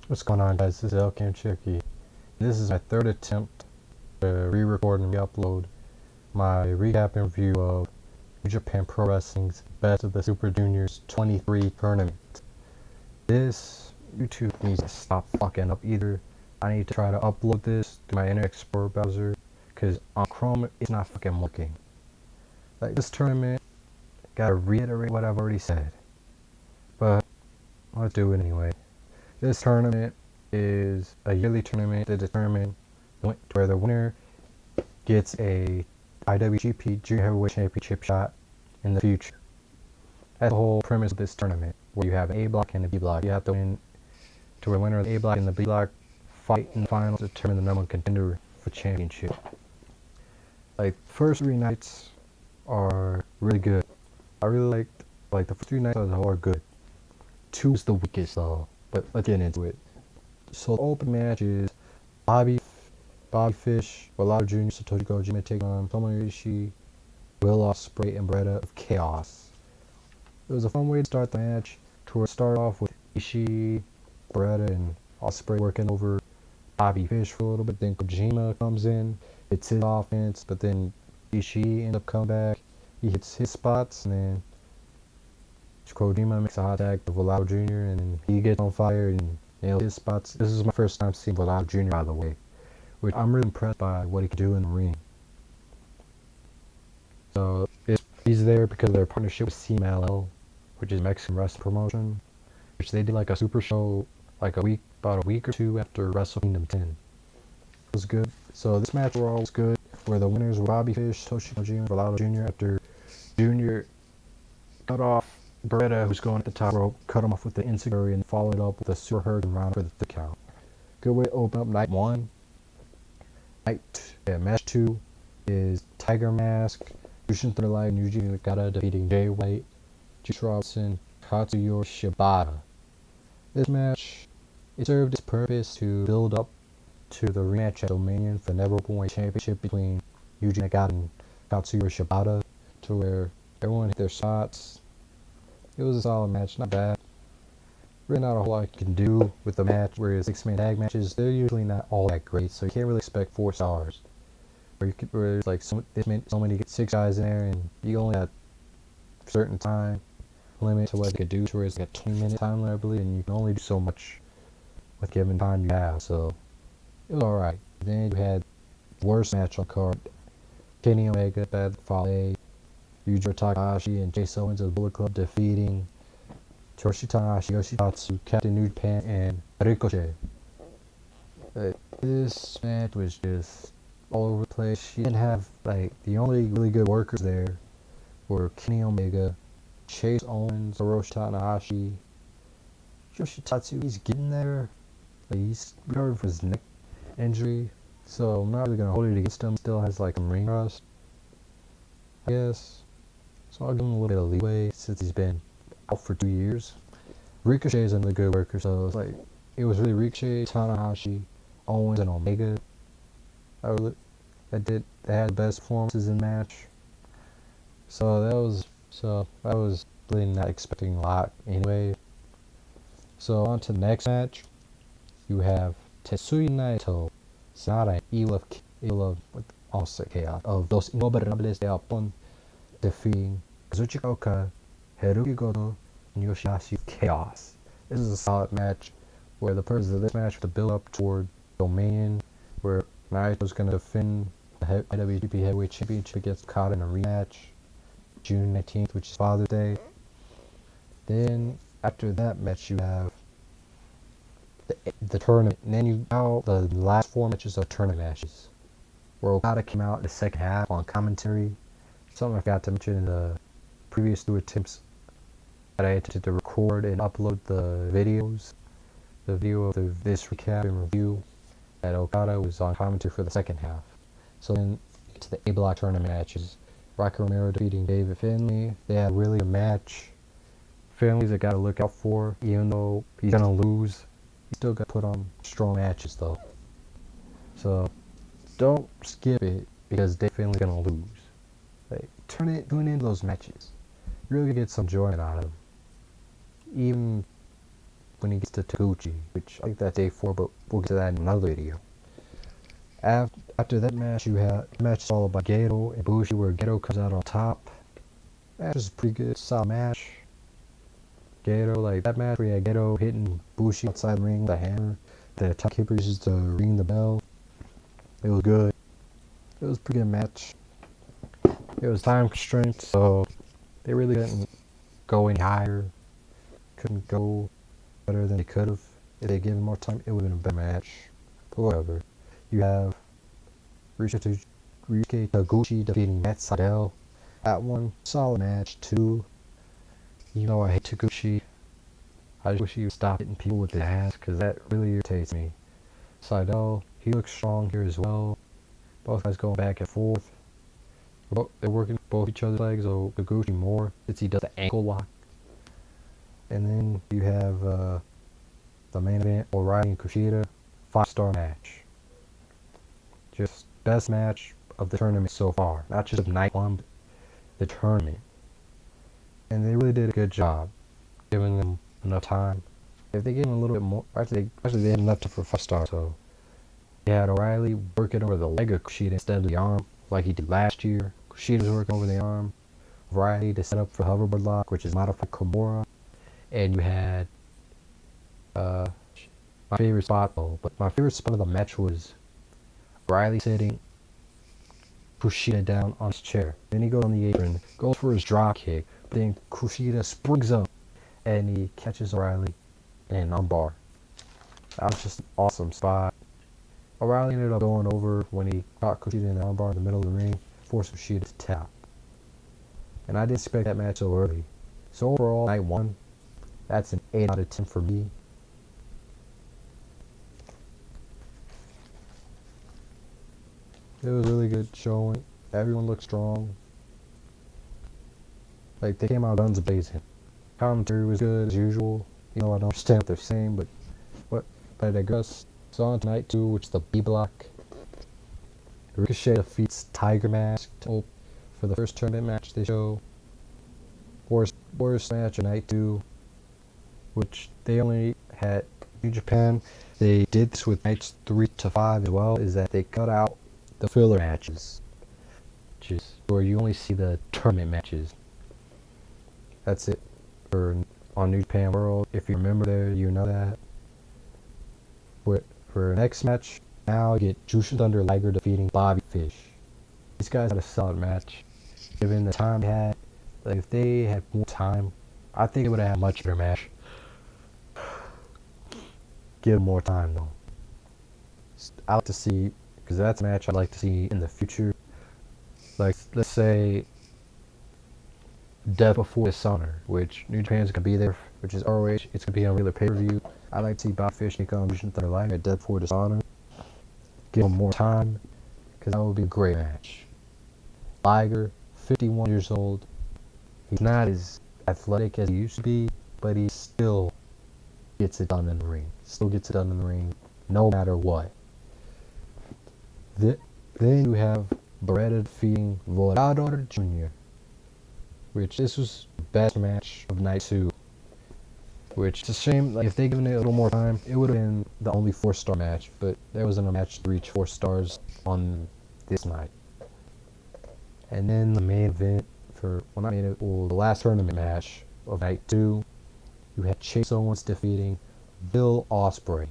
What's going on, guys? This is LK Cherokee. This is my third attempt to re-record and re-upload my recap and review of New Japan Pro Wrestling's Best of the Super Juniors 23 tournament. This YouTube needs to stop fucking up. Either I need to try to upload this to my Internet Explorer browser, because on Chrome it's not fucking working. Like, this tournament, gotta reiterate what I've already said, but I'll do it anyway. This tournament is a yearly tournament to determine where the winner gets a IWGP Junior Heavyweight Championship shot in the future. That's the whole premise of this tournament, where you have an A block and a B block. You have to win to a winner of the A block and the B block fight in the finals to determine the number one contender for championship. Like, the first 3 nights are really good. I really like the first 3 nights as a whole are good. 2 is the weakest though, but let's get into it. So the open match is Bobby Fish, Walado Jr., Satoshi Kojima taking on Tomohiro Ishii, Will Ospreay, and Beretta of Chaos. It was a fun way to start the match. To start off with Ishii, Beretta, and Ospreay working over Bobby Fish for a little bit. Then Kojima comes in, hits his offense, but then Ishii ends up coming back. He hits his spots, and then Kojima makes a hot tag to Walado Jr., and then he gets on fire and nails his spots. This is my first time seeing Walado Jr., by the way, which I'm really impressed by what he can do in the ring. So he's there because of their partnership with CMLL, which is Mexican wrestling promotion, which they did like a super show like about a week or 2 after Wrestle Kingdom 10. It was good. So this match overall was good, where the winners were Bobby Fish, Satoshi Kojima, and Walado Jr. After Jr. cut off Beretta, who's going at the top rope, cut him off with the Insecurity and followed up with a Super Hurricane round for the 3 count. Good way to open up night 1. Match 2 is Tiger Mask, Jushin Thunder Liger, and Yuji Nagata defeating Jay White, Juice Robinson, Katsuhiro Shibata. This match, it served its purpose to build up to the rematch at Dominion for the Never Openweight Championship between Yuji Nagata and Katsuhiro Shibata, to where everyone hit their shots. It was a solid match, not bad. Really not a whole lot you can do with the match, whereas 6-man tag matches, they're usually not all that great, so you can't really expect 4 stars. Where there's like so many 6 guys in there, and you only got a certain time limit to what you could do, where it's like a 20-minute time limit, I believe, and you can only do so much with given time you have, so it was alright. Then you had the worst match on the card, Kenny Omega, Bad Fale, Yujiro Takahashi, and Chase Owens of the Bullet Club defeating Hiroshi Tanahashi, Yoshitatsu, Captain New Japan, and Ricochet. This match was just all over the place. She didn't have, like, the only really good workers there were Kenny Omega, Chase Owens, Hiroshi Tanahashi. Yoshitatsu, he's getting there. Like, he's recovering from his neck injury, so I'm not really going to hold it against him. He still has, like, some ring rust, I guess. So I'll give him a little bit of leeway since he's been out for 2 years. Ricochet is another good worker, so it's like, it was really Ricochet, Tanahashi, Owens, and Omega that had the best performances in the match. So I was really not expecting a lot anyway. So on to the next match, you have Tetsuya Naito, Sanada, Chaos of Los Ingobernables de Japón defeating Kazuchika Okada, Hiroki Goto, and Yoshihashi Chaos. This is a solid match, where the purpose of this match was to build up toward Dominion, where Naito was going to defend the IWGP Heavyweight Championship against Okada in a rematch, June 19th, which is Father's Day. Then, after that match, you have the tournament, and then the last 4 matches are tournament matches, where Okada came out in the second half on commentary. Something I forgot to mention in the previous 2 attempts that I attempted to record and upload the videos. The video of this recap and review, that Okada was on commentary for the second half. So then you get to the A block tournament matches. Rocky Romero defeating David Finlay. They had really a match. Finlay's a guy to look out for, even though he's gonna lose. He still got to put on strong matches though. So don't skip it because David Finlay's gonna lose. Like, tune into those matches. You really get some enjoyment out of them. Even when he gets to Taguchi, which I think that's day 4, but we'll get to that in another video. After that match, you have match is all about Gedo and Bushi, where Gedo comes out on top. Match is a pretty good, solid match. Gedo, like that match where you had Gedo hitting Bushi outside the ring with a hammer. The timekeeper uses to ring the bell. It was good. It was a pretty good match. It was time constrained, so they really didn't go any higher. Couldn't go better than they could have. If they given more time, it would have been a better match. But whatever. You have Ryusuke Taguchi defeating Matt Sydal. That one, solid match too. You know I hate Taguchi. I just wish he would stop hitting people with his ass, because that really irritates me. Sydal, he looks strong here as well. Both guys going back and forth. They're working both each other's legs, so Taguchi more, since he does the ankle lock. And then you have the main event, O'Reilly and Kushida, 5-star match. Just best match of the tournament so far. Not just of night 1, but the tournament. And they really did a good job giving them enough time. If they gave them a little bit more, actually they had enough for 5 stars. So they had O'Reilly working over the leg of Kushida instead of the arm, like he did last year. Kushida was working over the arm. O'Reilly to set up for hoverboard lock, which is modified Kimura. And you had my favorite spot though, but my favorite spot of the match was O'Reilly sitting Kushida down on his chair. Then he goes on the apron, goes for his drop kick, but then Kushida springs up and he catches O'Reilly in an armbar. That was just an awesome spot. O'Reilly ended up going over when he caught Kushida in the armbar in the middle of the ring, forced Kushida to tap. And I didn't expect that match so early. So overall, night 1, that's an 8 out of 10 for me. It was a really good showing. Everyone looked strong. Like, they came out guns blazing. Commentary was good as usual. You know, I don't understand what they're saying, but I digress. So on to night 2, which is the B block. Ricochet defeats Tiger Mask for the first tournament match they show. Worst match of night 2, which they only had New Japan. They did this with nights 3 to 5 as well, is that they cut out the filler matches, which is where you only see the tournament matches. That's it on New Japan World. If you remember there, you know that. For next match, now you get Jushin Thunder Liger defeating Bobby Fish. These guys had a solid match. Given the time they had, like if they had more time, I think they would have had a much better match. Give them more time though. I like to see, because that's a match I'd like to see in the future. Like, let's say Death Before Dishonor, which New Japan's gonna be there, which is ROH. It's gonna be on regular pay-per-view. I'd like to see Bobby Fish take on Jushin Thunder Liger at Death Before Dishonor. Give him more time, because that would be a great match. Liger, 51 years old. He's not as athletic as he used to be, but he still gets it done in the ring. Still gets it done in the ring, no matter what. Then you have Beretta defeating Volador Jr., which this was the best match of night 2. Which it's a shame, like, if they given it a little more time, it would have been the only 4-star match, but there wasn't a match to reach 4 stars on this night. And then the main event the last tournament match of night 2, you had Chase Owens defeating Will Ospreay.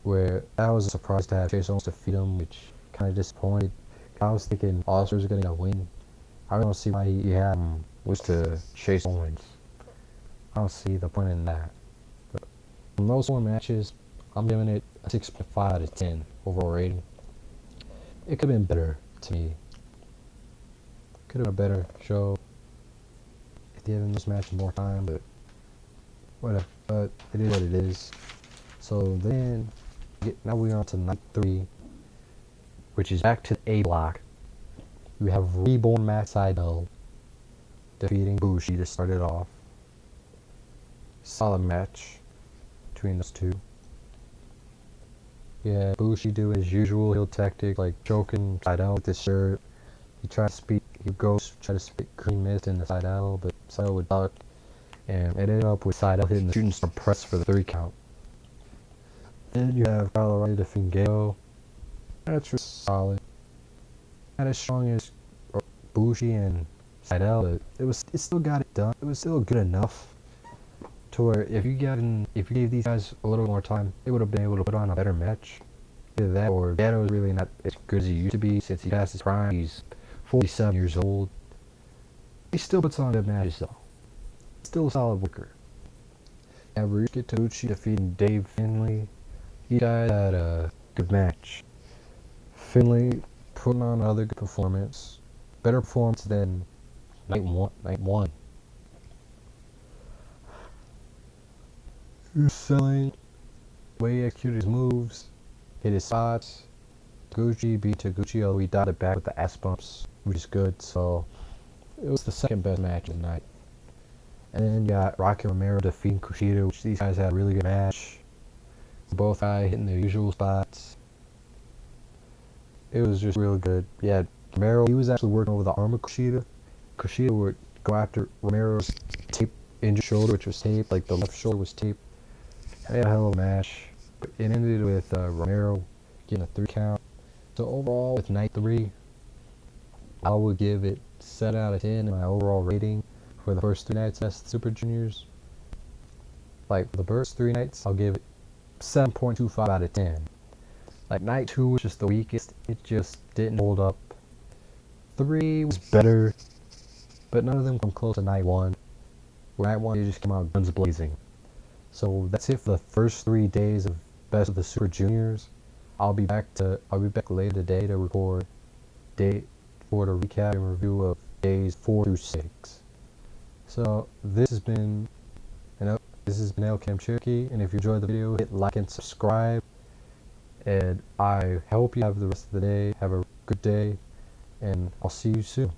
Where that was a surprise to have Chase Owens defeat him, which kind of disappointed. I was thinking Ospreay was going to win. I don't see why he had him lose to Chase Owens. I don't see the point in that. But from those 4 matches, I'm giving it a 6.5 out of 10 overall rating. It could have been better to me. Could have been a better show if they given this match more time, but whatever. But it is what it is. So then, now we're on to night 3, which is back to the A block. We have Reborn Matt Sydal defeating Bushi to start it off. Solid match between those two. Yeah, Bushi do his usual heel tactic, like choking Sydal with his shirt. He goes try to spit green mist in the Sydal, but Sydal would duck. and it ended up with Seidel hitting the shooting star press for the 3 count. Then you have Colorado defeating Gale. That's just solid. Not as strong as Bushi and Seidel, but it still got it done. It was still good enough to where if you gave these guys a little more time, they would have been able to put on a better match. Either that or Gato is really not as good as he used to be since he passed his prime. He's 47 years old. He still puts on good matches though. Still a solid worker. And Ryusuke Taguchi defeating Dave Finlay. You guys had a good match. Finlay putting on another good performance. Better performance than night one. He was selling the way he executed his moves, hit his spots. Taguchi beat Taguchi, although he dialed it back with the ass bumps, which is good. So it was the second best match of the night. And then you got Rocky Romero defeating Kushida, which these guys had a really good match. Both guys hitting their usual spots. It was just real good. Yeah, Romero, he was actually working over the arm of Kushida. Kushida would go after Romero's tape injured shoulder, which was taped, like the left shoulder was taped. And they had a hell of a match. But it ended with Romero getting a 3 count. So overall, with night 3, I would give it 7 out of 10 in my overall rating for the first 3 nights as the Super Juniors. Like, for the first 3 nights, I'll give it 7.25 out of 10. Like, night 2 was just the weakest. It just didn't hold up. 3 was better, but none of them come close to night 1. Where night 1, they just came out guns blazing. So that's it for the first 3 days of Best of the Super Juniors. I'll be back later today to record for the recap and review of days 4 through 6. So this has been El Cam Cherokee, and if you enjoyed the video, hit like and subscribe. And I hope you have the rest of the day. Have a good day, and I'll see you soon.